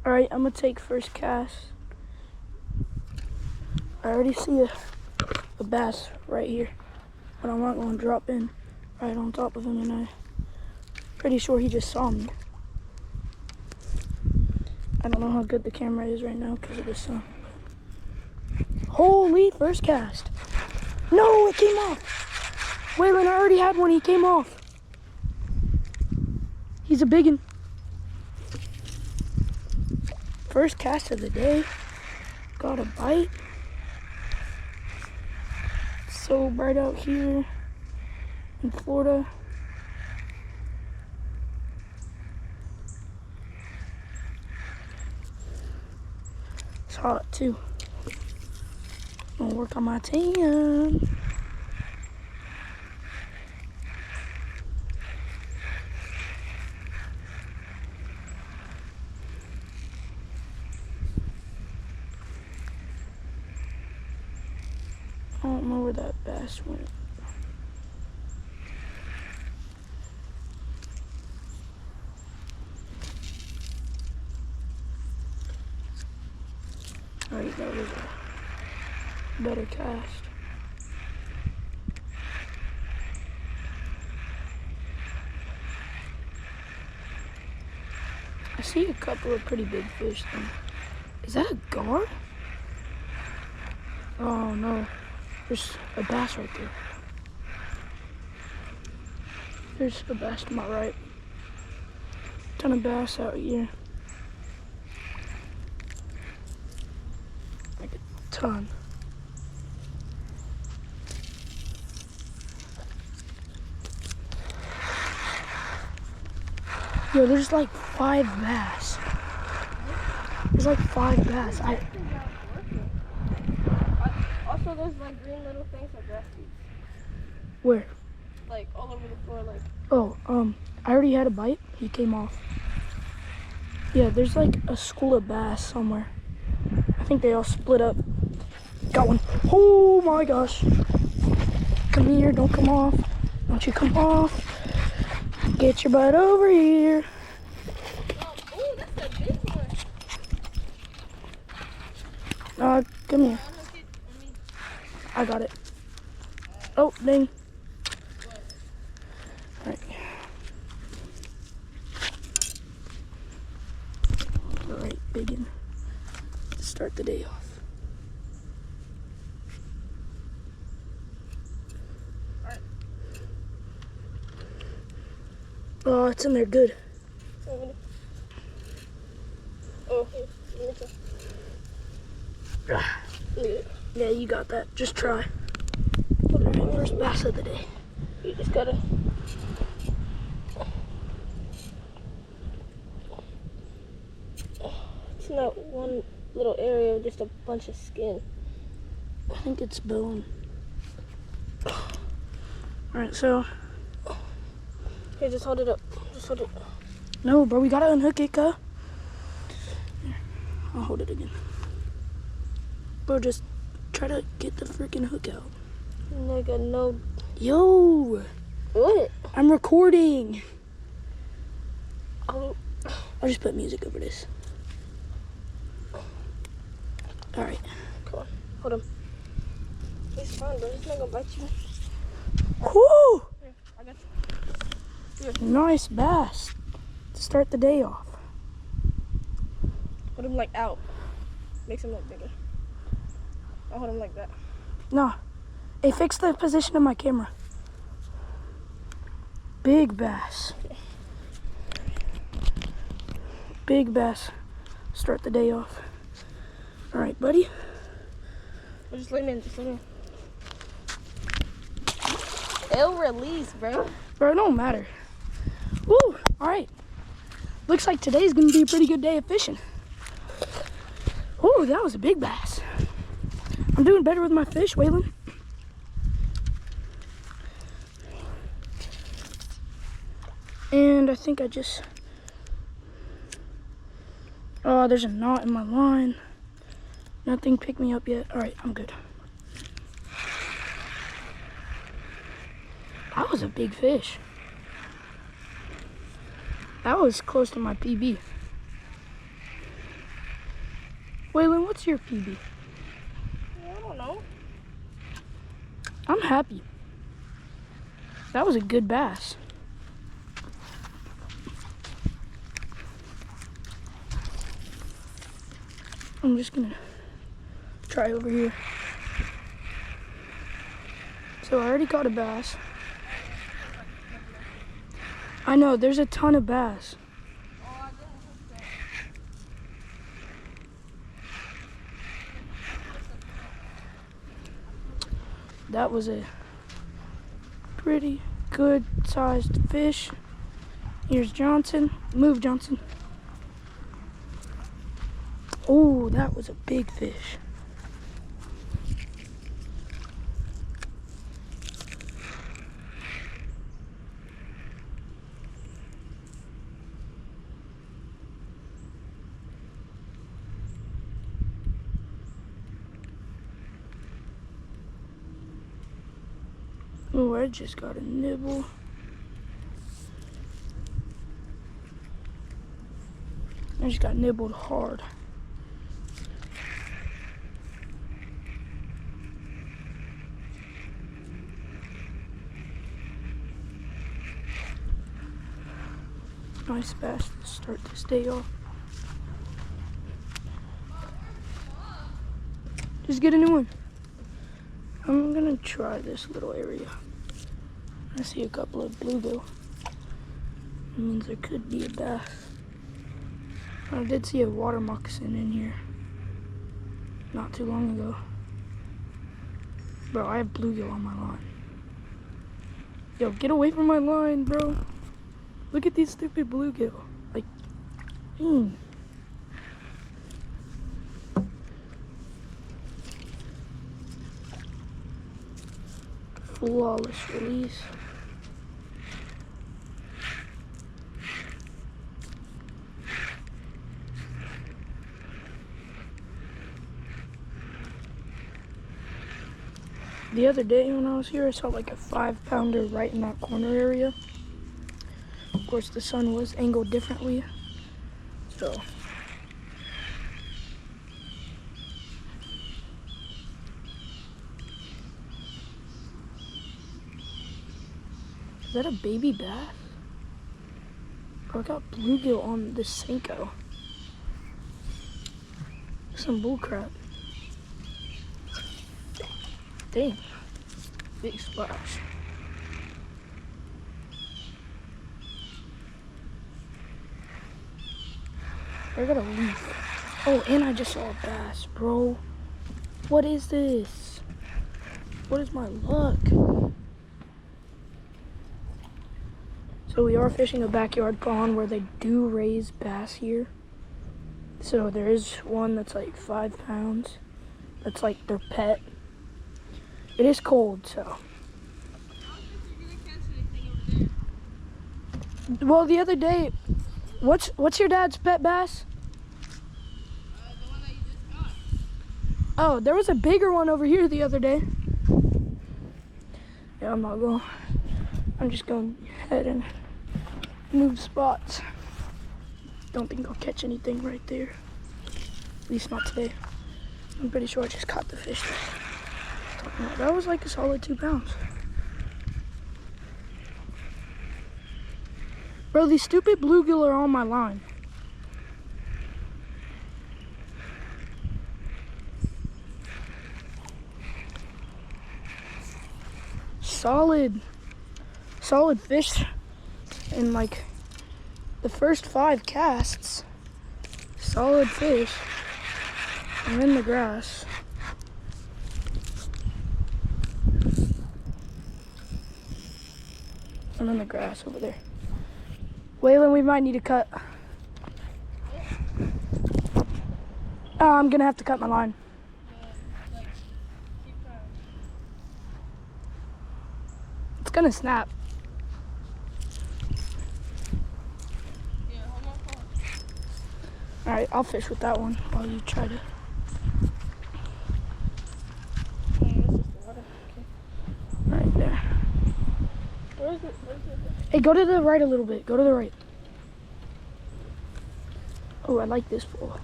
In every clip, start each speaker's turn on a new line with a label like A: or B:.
A: All right, I'm gonna take first cast. I already see a bass right here, but I'm not gonna drop in right on top of him, and I'm pretty sure he just saw me. I don't know how good the camera is right now because of the sun. Holy, first cast. No, it came off. Waylon, I already had one, he came off. He's a biggin. First cast of the day. Got a bite. It's so bright out here in Florida. It's hot too. I'm gonna work on my tan. I don't know where that bass went. Alright, that was a better cast. I see a couple of pretty big fish though. Is that a gar? Oh no. There's a bass right there. There's a bass to my right. Ton of bass out here. Like a ton. Yo, there's like 5 bass. There's like 5 bass.
B: Also, there's like green little things like that.
A: Where?
B: Like all over the floor, like.
A: Oh, I already had a bite. He came off. Yeah, there's like a school of bass somewhere. I think they all split up. Got one. Oh my gosh. Come here, don't come off. Don't you come off. Get your butt over here.
B: Oh, that's a big one.
A: Come here. I got it. Oh, dang. Alright. Alright, biggin. Start the day off. Oh, it's in there good.
B: Oh,
A: yeah, you got that. Just try. Alright, first bass of the day.
B: you just gotta. It's not one little area of just a bunch of skin.
A: I think it's bone. Alright, so.
B: Here, just hold it up. Just hold it.
A: No, bro, we gotta unhook it, cuh. Here, I'll hold it again. Bro, just try to get the freaking hook out.
B: Nigga, no.
A: Yo!
B: What?
A: I'm recording.
B: Oh.
A: I'll just put music over this. Alright.
B: Come on, hold him. He's fine, bro. He's not gonna bite you.
A: Whoo!
B: Here, I got you.
A: Nice bass to start the day off.
B: Hold him like out. Makes him look bigger. I'll hold him like that.
A: No. Hey, fix the position of my camera. Big bass. Big bass. Start the day off. All right, buddy.
B: Well, just lean in. Just lean in. It'll release, bro.
A: Bro, it don't matter. Woo! All right. Looks like today's gonna be a pretty good day of fishing. Oh, that was a big bass. I'm doing better with my fish, Waylon. And I think I just... Oh, there's a knot in my line. Nothing picked me up yet. All right, I'm good. That was a big fish. That was close to my PB. what's your PB?
B: I don't know.
A: I'm happy. That was a good bass. I'm just gonna try over here. So I already caught a bass. I know, there's a ton of bass. That was a pretty good sized fish. Here's Johnson. Move, Johnson. Oh, that was a big fish. Oh, I just got a nibble. I just got nibbled hard. Nice bass to start this day off. Just get a new one. I'm gonna try this little area. I see a couple of bluegill. That means there could be a bass. I did see a water moccasin in here not too long ago. Bro, I have bluegill on my line. Yo, get away from my line, bro. Look at these stupid bluegill. Like, Flawless release. The other day when I was here, I saw like a 5-pounder right in that corner area. Of course, the sun was angled differently, so. Is that a baby bass? Bro, I got bluegill on the Senko. Some bullcrap. Dang, big splash. I got a leaf. Oh, and I just saw a bass, bro. What is this? What is my luck? So we are fishing a backyard pond where they do raise bass here. So there is one that's like 5 pounds. That's like their pet. It is cold, so. Well, the other day, what's your dad's pet bass?
B: The one that you just got.
A: Oh, there was a bigger one over here the other day. Yeah, I'm just going ahead and move spots. Don't think I'll catch anything right there. At least not today. I'm pretty sure I just caught the fish there. That was like a solid 2 pounds. Bro, these stupid bluegill are on my line. Solid fish in like the first 5 casts. Solid fish. I'm in the grass. I'm in the grass over there. Waylon, we might need to cut. I'm gonna have to cut my line. It's gonna snap. All right, I'll fish with that one while you try to. Right there.
B: Where is it?
A: Hey, go to the right a little bit. Go to the right. Oh, I like this pole.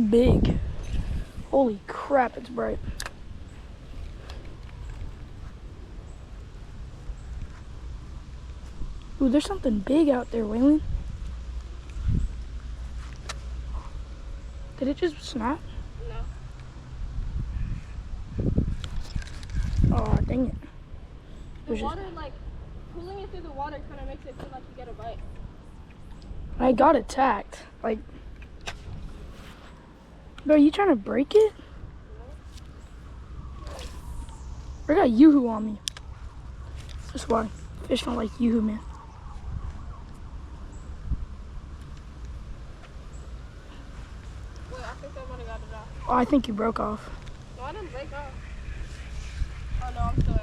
A: Big. Holy crap, it's bright. Ooh, there's something big out there, Waylon. Did it just snap?
B: No.
A: Oh, dang it.
B: The water, like, pulling it through the water kind of makes it feel like you get a bite.
A: I got attacked. Like, bro, you trying to break it? I got Yoo-hoo on me. That's why fish don't like Yoo-hoo, man.
B: Wait, I think somebody got it off.
A: Oh, I think you broke off.
B: No, I didn't break off. Oh, no, I'm still in.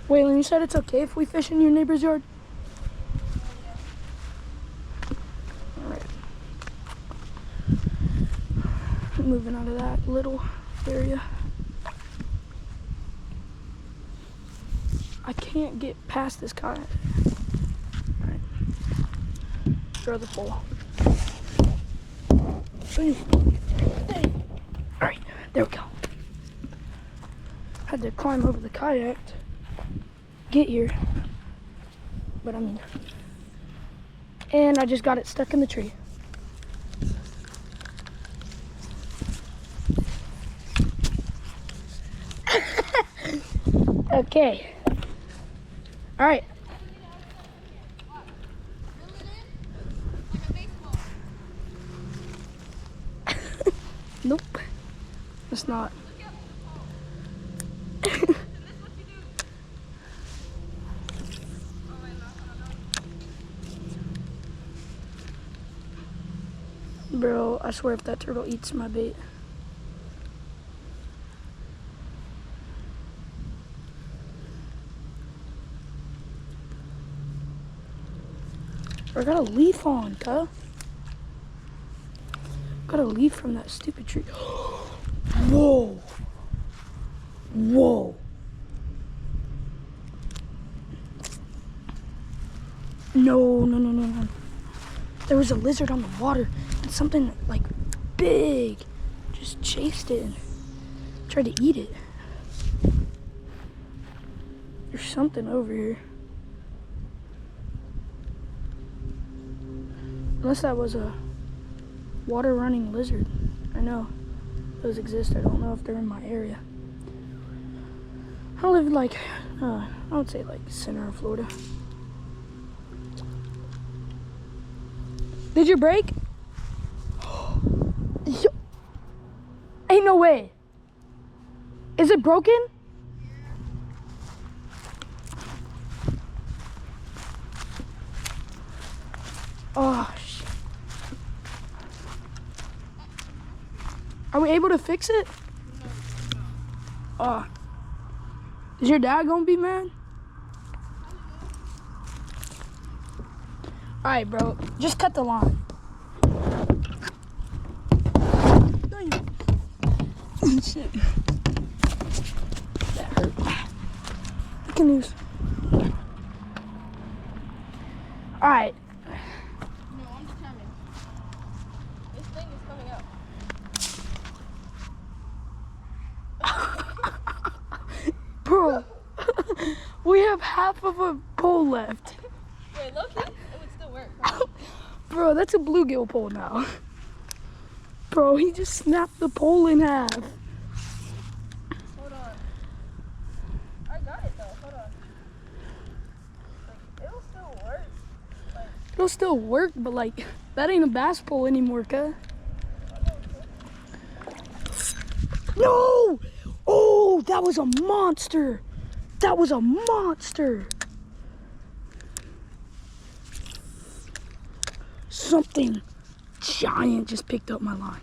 A: Waylon, you said it's okay if we fish in your neighbor's yard? Alright. Moving out of that little area. I can't get past this kayak. Alright. Throw the pole. Alright, there we go. Had to climb over the kayak to get here. But I mean, and I just got it stuck in the tree. Okay. All right. Nope. It's not. Bro, I swear if that turtle eats my bait. I got a leaf on, cuh. Got a leaf from that stupid tree. Whoa. Whoa. No, no, no, no, no. There was a lizard on the water and something like big just chased it and tried to eat it. There's something over here. Unless that was a water running lizard. I know those exist. I don't know if they're in my area. I live like, I would say like center of Florida. Did you break? Ain't no way. Is it broken? Oh, shit. Are we able to fix it? Oh. Is your dad gonna be mad? Alright, bro. Just cut the line. Shit. That hurt. The canoes. Alright.
B: No, I'm determined. This thing is coming up.
A: Bro, we have half of a pole left.
B: Wait, look, it would still work. Right?
A: Bro, that's a bluegill pole now. Bro, he just snapped the pole in half.
B: Hold on. I got it though. Hold on. Like, it'll still work. Like,
A: It'll still work, but like, that ain't a bass pole anymore, cuh. No! Oh, that was a monster. That was a monster. Something giant just picked up my line.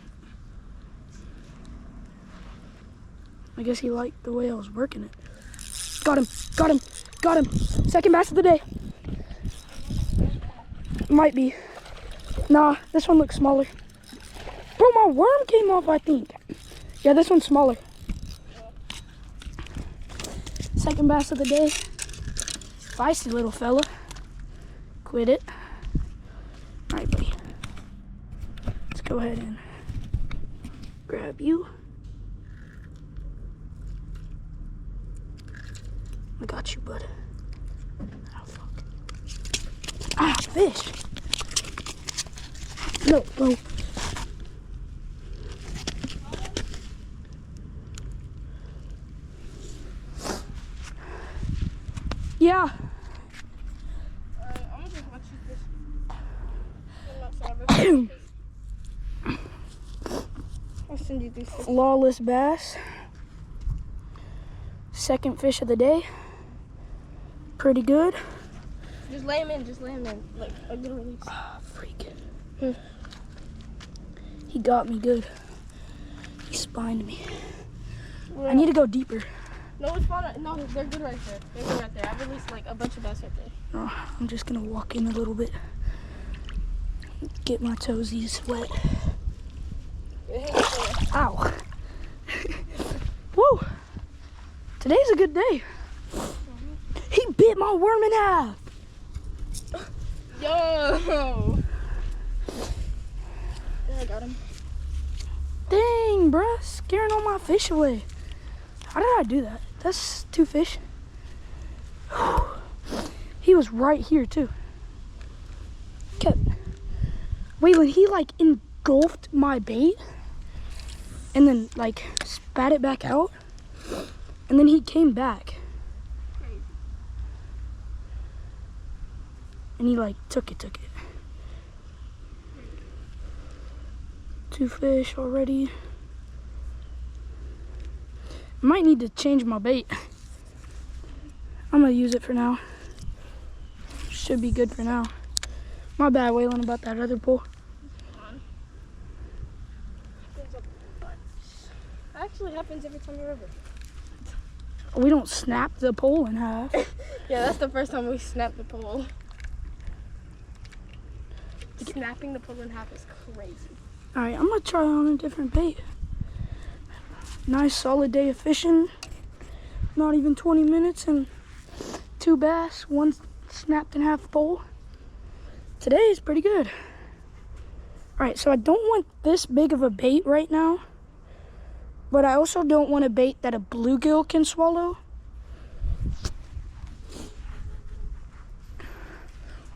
A: I guess he liked the way I was working it. Got him, got him, got him. Second bass of the day. Might be. Nah, this one looks smaller. Bro, my worm came off, I think. Yeah, this one's smaller. Second bass of the day. Feisty little fella. Quit it. All right, buddy. go ahead and grab you. I got you, bud. Oh, fuck. Ah, fish. No, no. Yeah.
B: Alright, I'm gonna just watch this. I'm not sorry. I'll send you these fish.
A: Flawless bass. Second fish of the day. Pretty good.
B: Just lay him in, like a good release.
A: Ah, freak. He got me good. He spined me. I need to go deeper.
B: No, it's fine. No, they're good right there. They're good right there. I released like a bunch of bass right there.
A: Oh, I'm just gonna walk in a little bit. Get my toesies wet. Ow. Woo. Today's a good day. He bit my worm in half.
B: Yo! Yeah, I got him.
A: Dang, bruh. Scaring all my fish away. How did I do that? That's 2 fish. He was right here, too. Kept. Waylon, he like engulfed my bait and then like spat it back out. And then he came back. And he like took it. 2 fish already. I might need to change my bait. I'm gonna use it for now. Should be good for now. My bad, Waylon, about that other pole.
B: Actually happens every time you're over.
A: We don't snap the pole in half.
B: Yeah, that's the first time we snapped the pole. Snapping the pole in half is crazy.
A: All right, I'm gonna try on a different bait. Nice solid day of fishing. Not even 20 minutes and 2 bass, 1 snapped in half pole. Today is pretty good. All right, so I don't want this big of a bait right now, but I also don't want a bait that a bluegill can swallow.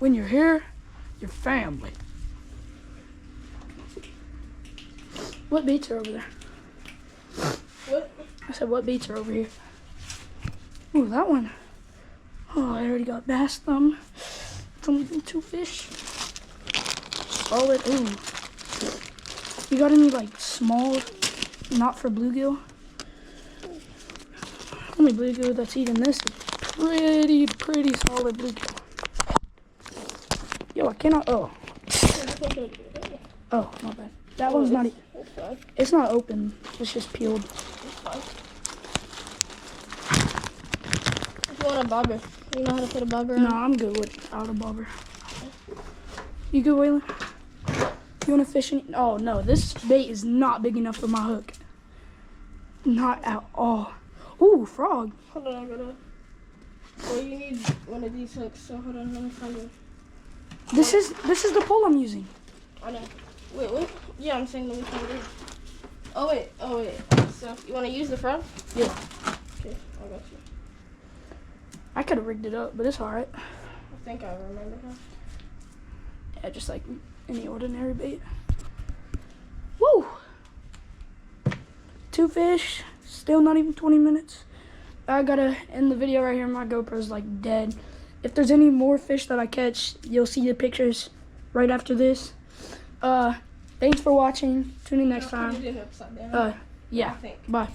A: When you're here, your family. What baits are over there?
B: What?
A: I said, what baits are over here? Ooh, that one. Oh, I already got bass thumb. It's only been 2 fish. Solid. Ooh. You got any like small, not for bluegill? Only bluegill that's eating this is pretty solid bluegill. Yo, I cannot. Oh. Oh, my bad. That one's not. It's not open. It's just peeled.
B: If you want a bobber, you know how to put a bobber on?
A: No, I'm good without a bobber. You good, Waylon? You want to fish any? Oh, no. This bait is not big enough for my hook. Not at all. Ooh, frog.
B: Hold on, well, you need one of these hooks, so hold on, let me find it.
A: This is the pole I'm using.
B: I know. Wait, what? Yeah, I'm saying let me find it. Oh, wait. So, you want to use the front?
A: Yeah.
B: Okay, I got you.
A: I could have rigged it up, but it's all right.
B: I think I remember how.
A: Yeah, just like any ordinary bait. Woo! 2 fish, still not even 20 minutes. I gotta end the video right here. My GoPro's like dead. If there's any more fish that I catch, you'll see the pictures right after this. Thanks for watching. Tune in next time.
B: Put it upside down.
A: Yeah.
B: I think.
A: Bye.